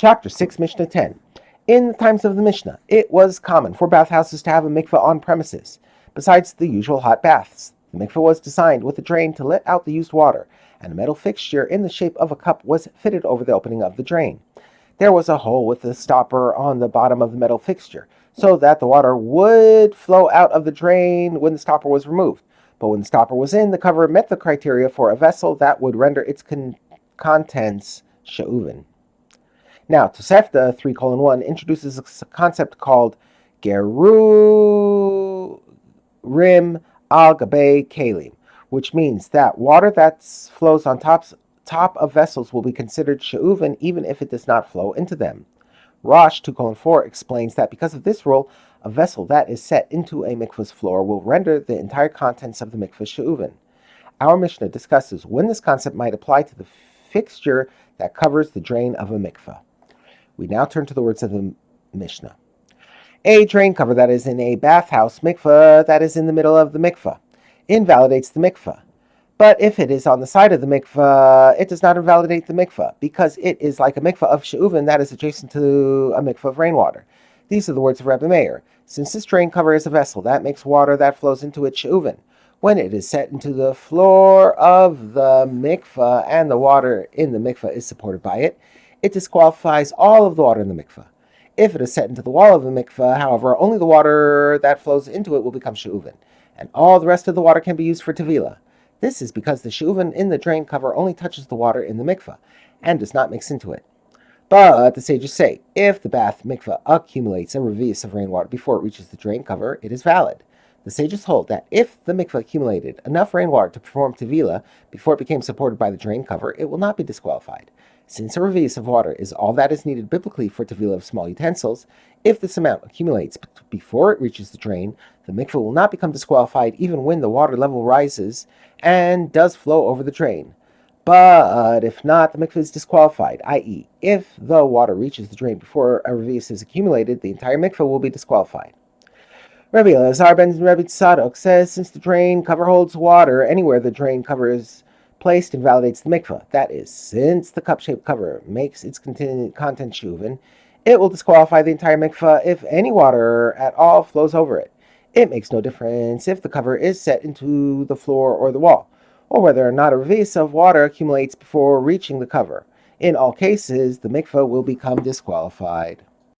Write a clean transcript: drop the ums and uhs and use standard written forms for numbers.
Chapter 6, Mishnah 10. In the times of the Mishnah, it was common for bathhouses to have a mikveh on premises, besides the usual hot baths. The mikveh was designed with a drain to let out the used water, and a metal fixture in the shape of a cup was fitted over the opening of the drain. There was a hole with a stopper on the bottom of the metal fixture, so that the water would flow out of the drain when the stopper was removed. But when the stopper was in, the cover met the criteria for a vessel that would render its contents she'uven. Now, Tosefta 3:1 introduces a concept called Geru Rim Al Gabe Kalim, which means that water that flows on top of vessels will be considered she'uven even if it does not flow into them. Rosh 2:4 explains that because of this rule, a vessel that is set into a mikvah's floor will render the entire contents of the mikvah she'uven. Our Mishnah discusses when this concept might apply to the fixture that covers the drain of a mikvah. We now turn to the words of the Mishnah. A drain cover that is in a bathhouse mikvah that is in the middle of the mikvah invalidates the mikvah. But if it is on the side of the mikvah, it does not invalidate the mikvah, because it is like a mikvah of she'uven that is adjacent to a mikvah of rainwater. These are the words of Rebbe Meir. Since this drain cover is a vessel that makes water that flows into it she'uven, when it is set into the floor of the mikvah and the water in the mikvah is supported by it, it disqualifies all of the water in the mikvah. If it is set into the wall of the mikvah, however, only the water that flows into it will become she'uven, and all the rest of the water can be used for tevilah. This is because the she'uven in the drain cover only touches the water in the mikvah, and does not mix into it. But the sages say, if the bath mikvah accumulates a revius of rainwater before it reaches the drain cover, it is valid. The sages hold that if the mikvah accumulated enough rainwater to perform tevilah before it became supported by the drain cover, it will not be disqualified. Since a revius of water is all that is needed biblically for tevilah of small utensils, if this amount accumulates before it reaches the drain, the mikvah will not become disqualified even when the water level rises and does flow over the drain. But if not, the mikvah is disqualified, i.e., if the water reaches the drain before a revius is accumulated, the entire mikvah will be disqualified. Rabbi Elazar ben Rabbi Tzadok says, since the drain cover holds water, anywhere the drain cover is placed invalidates the mikvah. That is, since the cup-shaped cover makes its content she'uven, it will disqualify the entire mikvah if any water at all flows over it. It makes no difference if the cover is set into the floor or the wall, or whether or not a revius of water accumulates before reaching the cover. In all cases, the mikvah will become disqualified.